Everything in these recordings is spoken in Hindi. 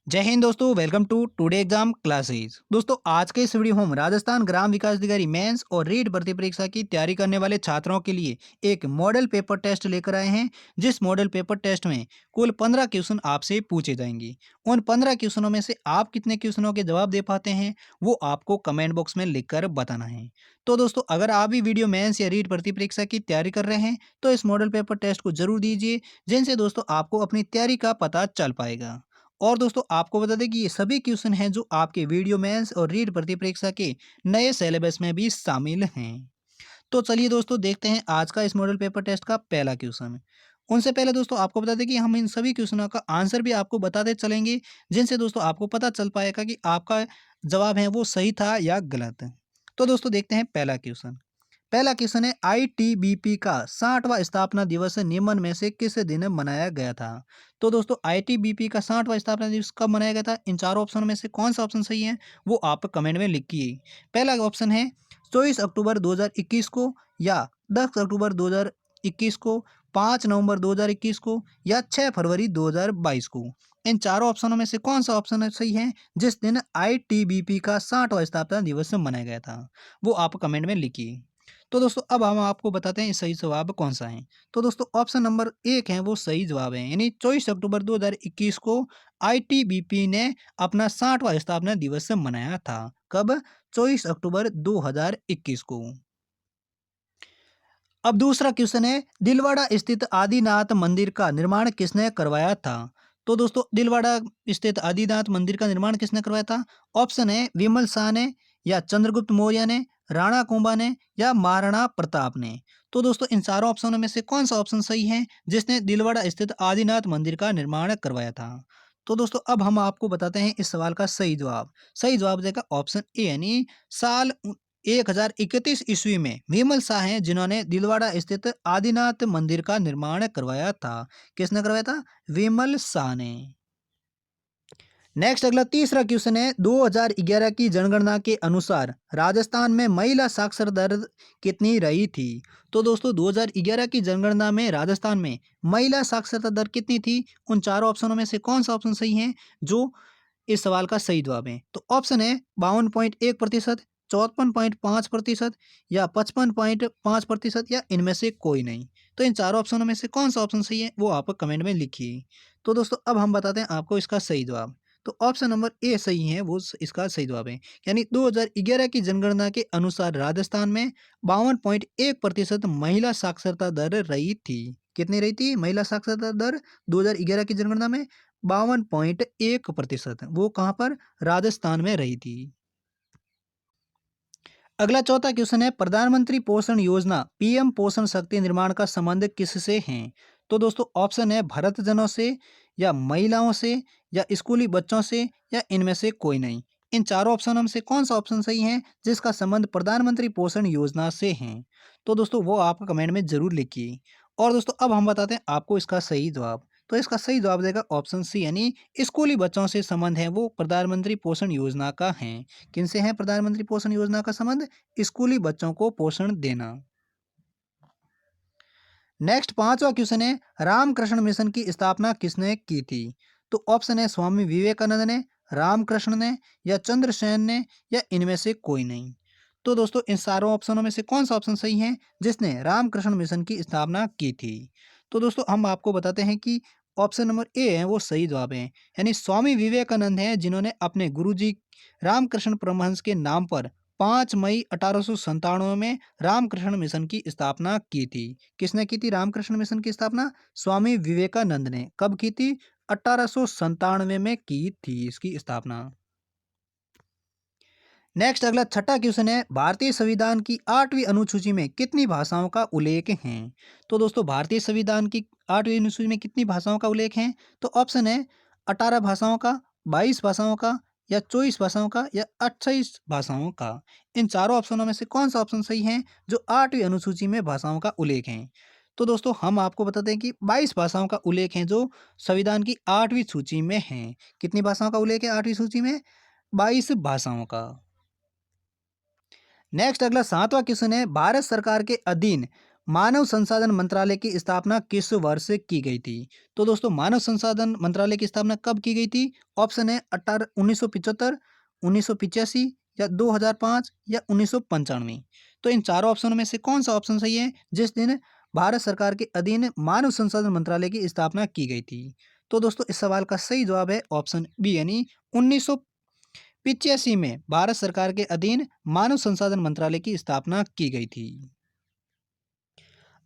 जय हिंद दोस्तों, welcome to today exam classes. दोस्तों आज के इस वीडियो में हम राजस्थान ग्राम विकास अधिकारी मेंस और रीट भर्ती परीक्षा की तैयारी करने वाले छात्रों के लिए एक मॉडल पेपर टेस्ट लेकर आए हैं। जिस मॉडल पेपर टेस्ट में कुल 15 क्वेश्चन आपसे पूछे जाएंगे। उन 15 क्वेश्चनों में से आप कितने क्वेश्चनों के जवाब दे पाते हैं वो आपको कमेंट बॉक्स में लिखकर बताना है। तो दोस्तों अगर आप भी वीडियो मेंस या रीट भर्ती परीक्षा की तैयारी कर रहे हैं तो इस मॉडल पेपर टेस्ट को जरूर दीजिए, जिनसे दोस्तों आपको अपनी तैयारी का पता चल पाएगा। और दोस्तों आपको बता दें कि ये सभी क्वेश्चन हैं जो आपके वीडियो मेंस और रीट भर्ती परीक्षा के नए सिलेबस में भी शामिल हैं। तो चलिए दोस्तों देखते हैं आज का इस मॉडल पेपर टेस्ट का पहला क्वेश्चन। उनसे पहले दोस्तों आपको बता दें कि हम इन सभी क्वेश्चनों का आंसर भी आपको बताते चलेंगे, जिनसे दोस्तों आपको पता चल पाएगा कि आपका जवाब है वो सही था या गलत। तो दोस्तों देखते हैं पहला क्वेश्चन। पहला क्वेश्चन है आईटीबीपी का 60वां स्थापना दिवस निम्न में से किस दिन मनाया गया था। तो दोस्तों आईटीबीपी का 60वां स्थापना दिवस कब मनाया गया था, इन चारों ऑप्शन में से कौन सा ऑप्शन सही है वो आप कमेंट में लिखिए। पहला ऑप्शन है 24 अक्टूबर 2021 को, या 10 अक्टूबर 2021 को, 5 नवंबर 2021 को, या 6 फरवरी 2022 को। इन चारों ऑप्शनों में से कौन सा ऑप्शन सही है जिस दिन आईटीबीपी का 60वां स्थापना दिवस मनाया गया था, वो आप कमेंट में लिखिए। तो दोस्तों अब हम आपको बताते हैं सही जवाब कौन सा है। तो दोस्तों ऑप्शन नंबर एक है वो सही जवाब है, यानी 24 अक्टूबर 2021 को आईटीबीपी ने अपना 60वां स्थापना दिवस मनाया था। कब? 24 अक्टूबर 2021 को। अब दूसरा क्वेश्चन है दिलवाड़ा स्थित आदिनाथ मंदिर का निर्माण किसने करवाया था। तो दोस्तों दिलवाड़ा स्थित आदिनाथ मंदिर का निर्माण किसने करवाया था? ऑप्शन है विमल शाह ने, या चंद्रगुप्त मौर्य ने, राणा कुंभा ने, या महाराणा प्रताप ने। तो दोस्तों इन चारों ऑप्शनों में से कौन सा ऑप्शन सही है जिसने दिलवाड़ा स्थित आदिनाथ मंदिर का निर्माण करवाया था। तो दोस्तों अब हम आपको बताते हैं इस सवाल का सही जवाब। सही जवाब देगा ऑप्शन ए, यानी साल 1031 ईस्वी में विमल शाह हैं जिन्होंने दिलवाड़ा स्थित आदिनाथ मंदिर का निर्माण करवाया था। किसने करवाया था? विमल शाह ने। नेक्स्ट अगला तीसरा क्वेश्चन है 2011 की जनगणना के अनुसार राजस्थान में महिला साक्षर दर कितनी रही थी। तो दोस्तों 2011 की जनगणना में राजस्थान में महिला साक्षरता दर कितनी थी, उन चारों ऑप्शनों में से कौन सा ऑप्शन सही है जो इस सवाल का सही जवाब है। तो ऑप्शन है 52.1%, 54.5%, या 55.5%, या इनमें से कोई नहीं। तो इन चारों ऑप्शनों में से कौन सा ऑप्शन सही है वो आप कमेंट में लिखिए। तो दोस्तों अब हम बताते हैं आपको इसका सही जवाब। तो ऑप्शन नंबर ए सही है, वो इसका सही जवाब है। यानी 2011 की जनगणना के अनुसार राजस्थान में 52.1% महिला साक्षरता दर रही थी। कितनी रही थी महिला साक्षरता दर 2011 की जनगणना में? 52.1%। वो कहाँ पर? राजस्थान में रही थी। अगला चौथा क्वेश्चन है प्रधानमंत्री पोषण योजना पीएम पोषण शक्ति निर्माण का संबंध किससे है। तो दोस्तों ऑप्शन है भरतजनों से, या महिलाओं से, या स्कूली बच्चों से, या इनमें से कोई नहीं। इन चारों ऑप्शनों में से कौन सा ऑप्शन सही है जिसका संबंध प्रधानमंत्री पोषण योजना से है। तो दोस्तों वो आप कमेंट में जरूर लिखिए। और दोस्तों अब हम बताते हैं आपको इसका सही जवाब। तो इसका सही जवाब देगा ऑप्शन सी, यानी स्कूली बच्चों से संबंध है वो प्रधानमंत्री पोषण योजना का है। किनसे है प्रधानमंत्री पोषण योजना का संबंध? स्कूली बच्चों को पोषण देना। नेक्स्ट पांचवा क्वेश्चन है रामकृष्ण मिशन की स्थापना किसने की थी। तो ऑप्शन है स्वामी विवेकानंद ने, रामकृष्ण ने, या चंद्रसेन ने, या इनमें से कोई नहीं। तो दोस्तों इन सारों ऑप्शनों में से कौन सा ऑप्शन सही है जिसने रामकृष्ण मिशन की स्थापना की थी। तो दोस्तों हम आपको बताते हैं कि ऑप्शन नंबर ए है वो सही जवाब है, यानी स्वामी विवेकानंद हैं जिन्होंने अपने गुरुजी रामकृष्ण परमहंस के नाम पर 5 मई 1897 में रामकृष्ण मिशन की स्थापना की थी। किसने की थी रामकृष्ण मिशन की स्थापना? स्वामी विवेकानंद ने। कब की थी? 1897 में की थी इसकी स्थापना। नेक्स्ट अगला छठा क्वेश्चन है भारतीय संविधान की 8वीं अनुसूची में कितनी भाषाओं का उल्लेख है। तो दोस्तों भारतीय संविधान की 8वीं अनुसूची में कितनी भाषाओं का उल्लेख है? तो ऑप्शन है 18 भाषाओं का, 22 भाषाओं का, या 24 भाषाओं का, या 28 भाषाओं का। इन चारों ऑप्शनों में से कौन सा ऑप्शन सही है जो 8वीं अनुसूची में भाषाओं का उल्लेख है। तो दोस्तों हम आपको बताते हैं कि 22 भाषाओं का उल्लेख है जो संविधान की 8वीं सूची में है। कितनी भाषाओं का उल्लेख है 8वीं सूची में? 22 भाषाओं का। नेक्स्ट अगला सातवां क्वेश्चन है भारत सरकार के अधीन मानव संसाधन मंत्रालय की स्थापना किस वर्ष की गई थी? तो दोस्तों मानव संसाधन मंत्रालय की स्थापना कब की गई थी? ऑप्शन है 1975, 1985 या 2005 या 1995। तो इन चारों ऑप्शनों में से कौन सा ऑप्शन सही है जिस दिन भारत सरकार के अधीन मानव संसाधन मंत्रालय की स्थापना की गई थी? तो दोस्तों इस सवाल का सही जवाब है ऑप्शन बी, यानी 1985 में भारत सरकार के अधीन मानव संसाधन मंत्रालय की स्थापना की गई थी।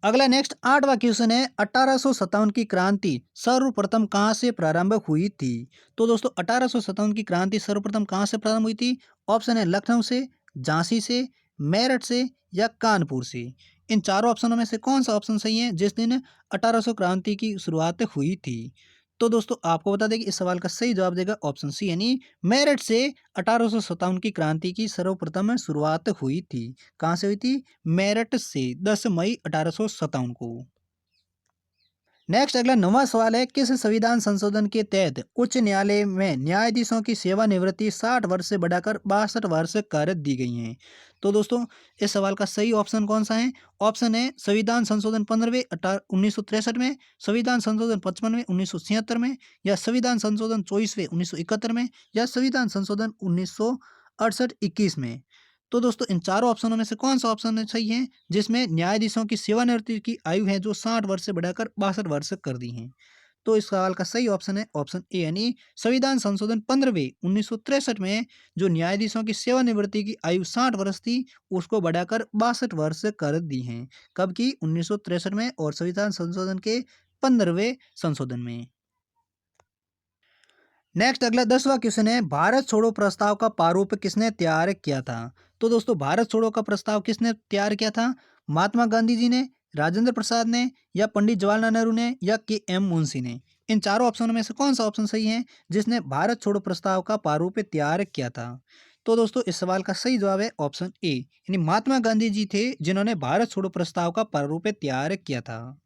अगला नेक्स्ट 8वां क्वेश्चन है, 1857 की क्रांति सर्वप्रथम कहाँ से प्रारंभ हुई थी? तो दोस्तों 1857 की क्रांति सर्वप्रथम कहाँ से प्रारंभ हुई थी? ऑप्शन है लखनऊ से, झांसी से, मेरठ से या कानपुर से। इन चारों ऑप्शनों में से कौन सा ऑप्शन सही है जिस दिन 1800 क्रांति की शुरुआत हुई थी? तो दोस्तों आपको बता दें कि इस सवाल का सही जवाब देगा ऑप्शन सी, यानी मेरठ से 1857 की क्रांति की सर्वप्रथम शुरुआत हुई थी। कहाँ से हुई थी? मेरठ से 10 मई 1857 को। नेक्स्ट अगला 9वां सवाल है, किस संविधान संशोधन के तहत उच्च न्यायालय में न्यायाधीशों की सेवानिवृत्ति 60 वर्ष से बढ़ाकर 62 वर्ष कर दी गई है? तो दोस्तों इस सवाल का सही ऑप्शन कौन सा है? ऑप्शन है संविधान संशोधन 15वें 1963 में, संविधान संशोधन 55वें 1976 में, या संविधान संशोधन 24वें 1971 में, या संविधान संशोधन 1968 21 में। तो दोस्तों इन चारों ऑप्शनों में से कौन सा ऑप्शन सही है जिसमें न्यायाधीशों की सेवानिवृत्ति की आयु है जो 60 वर्ष से बढ़ाकर 62 वर्ष कर दी है? तो इस सवाल का सही ऑप्शन है ऑप्शन ए, यानी संविधान संशोधन 15वें 1963 में जो न्यायाधीशों की सेवानिवृत्ति की आयु 60 वर्ष थी उसको बढ़ाकर 62 वर्ष कर दी है। कब की? 1963 में, और संविधान संशोधन के 15वें संशोधन में। नेक्स्ट अगला 10वां क्वेश्चन है, भारत छोड़ो प्रस्ताव का प्रारूप किसने तैयार किया था? तो दोस्तों भारत छोड़ो का प्रस्ताव किसने तैयार किया था? महात्मा गांधी जी ने, राजेंद्र प्रसाद ने, या पंडित जवाहरलाल नेहरू ने, या के एम मुंशी ने। इन चारों ऑप्शनों में से कौन सा ऑप्शन सही है जिसने भारत छोड़ो प्रस्ताव का प्रारूप तैयार किया था? तो दोस्तों इस सवाल का सही जवाब है ऑप्शन ए, यानी महात्मा गांधी जी थे जिन्होंने भारत छोड़ो प्रस्ताव का प्रारूप तैयार किया था।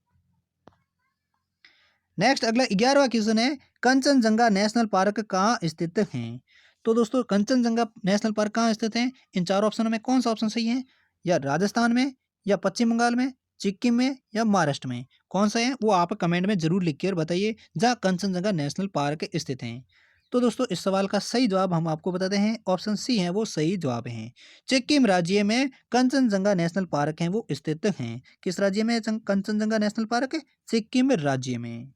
नेक्स्ट अगला 11वां क्वेश्चन है, कंचनजंगा नेशनल पार्क कहाँ स्थित है? तो दोस्तों कंचनजंगा नेशनल पार्क कहाँ स्थित है? इन चार ऑप्शनों में कौन सा ऑप्शन सही है? या राजस्थान में, या पश्चिम बंगाल में, सिक्किम में, या महाराष्ट्र में? कौन सा है वो आप कमेंट में जरूर लिख कर बताइए जहाँ कंचनजंगा नेशनल पार्क स्थित है। तो दोस्तों इस सवाल का सही जवाब हम आपको बताते हैं, ऑप्शन सी है वो सही जवाब है। सिक्किम राज्य में कंचनजंगा नेशनल पार्क है वो स्थित हैं। किस राज्य में कंचनजंगा नेशनल पार्क? सिक्किम राज्य में।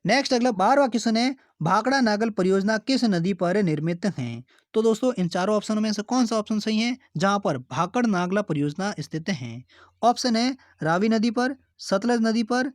नेक्स्ट अगला 12वां क्वेश्चन है, भाखड़ा नागल परियोजना किस नदी पर निर्मित है? तो दोस्तों इन चारों ऑप्शनों में से कौन सा ऑप्शन सही है जहां पर भाखड़ नागला परियोजना स्थित है? ऑप्शन है रावी नदी पर, सतलज नदी पर,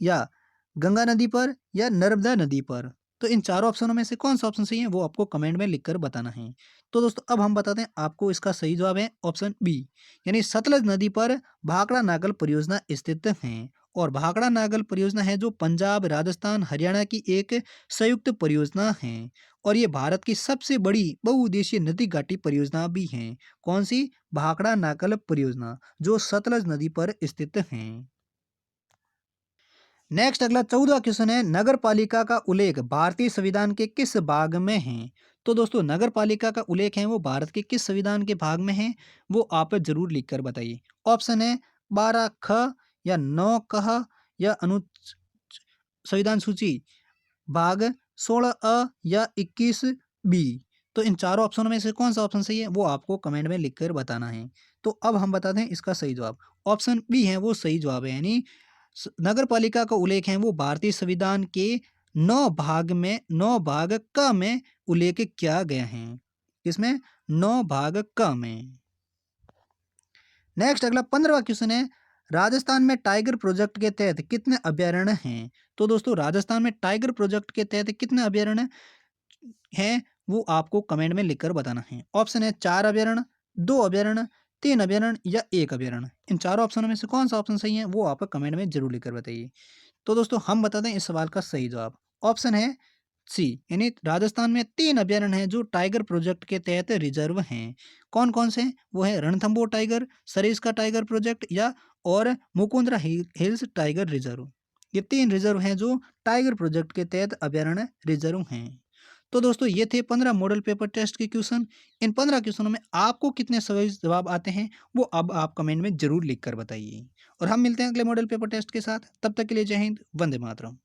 या गंगा नदी पर, या नर्मदा नदी पर। तो इन चारों ऑप्शनों में से कौन सा ऑप्शन सही है वो आपको कमेंट में लिखकर बताना है। तो दोस्तों अब हम बताते हैं आपको, इसका सही जवाब है ऑप्शन बी, यानी सतलज नदी पर भाखड़ा नागल परियोजना स्थित है। और भाखड़ा नागल परियोजना है जो पंजाब, राजस्थान, हरियाणा की एक संयुक्त परियोजना है। और ये भारत की सबसे बड़ी बहुउद्देशीय नदी घाटी परियोजना भी है। कौन सी? भाखड़ा नागल परियोजना जो सतलज नदी पर स्थित है। नेक्स्ट अगला 14वां क्वेश्चन है, नगर पालिका का उल्लेख भारतीय संविधान के किस भाग में है? तो दोस्तों नगर पालिका का उल्लेख है वो भारत के किस संविधान के भाग में है वो आप जरूर लिखकर बताइए। ऑप्शन है 12 ख, या 9 कह, या अनु संविधान सूची भाग 16 अ, या 21 बी। तो इन चारों ऑप्शनों में से कौन सा ऑप्शन सही है वो आपको कमेंट में लिखकर बताना है। तो अब हम बताते हैं इसका सही जवाब। ऑप्शन बी है वो सही जवाब है, यानी नगर पालिका का उल्लेख है वो भारतीय संविधान के 9 भाग क में उल्लेख किया गया है। किसमें? 9 भाग क में। नेक्स्ट अगला 15वां क्वेश्चन है, राजस्थान में टाइगर प्रोजेक्ट के तहत कितने अभ्यारण्य हैं? तो दोस्तों राजस्थान में टाइगर प्रोजेक्ट के तहत कितने अभ्यारण्य हैं वो आपको कमेंट में लिखकर बताना है। ऑप्शन है 4 अभ्यारण्य, 2 अभ्यारण्य, 3 अभ्यारण्य, या 1 अभ्यारण्य। इन चारों ऑप्शनों में से कौन सा ऑप्शन सही है वो आप कमेंट में जरूर लिखकर बताइए। तो दोस्तों हम बता दें इस सवाल का सही जवाब। ऑप्शन है सी, यानी राजस्थान में 3 अभ्यारण्य हैं जो टाइगर प्रोजेक्ट के तहत रिजर्व हैं। कौन कौन से? वो है Ranthambore tiger, Sariska tiger project, या और मुकुंदरा हिल्स टाइगर रिजर्व। ये 3 रिजर्व हैं जो टाइगर प्रोजेक्ट के तहत अभ्यारण्य रिजर्व हैं। तो दोस्तों ये थे 15 मॉडल पेपर टेस्ट के क्वेश्चन। इन 15 क्वेश्चनों में आपको कितने सही जवाब आते हैं वो अब आप कमेंट में जरूर लिख कर बताइए। और हम मिलते हैं अगले मॉडल पेपर टेस्ट के साथ। तब तक के लिए जय हिंद, वंदे मातरम।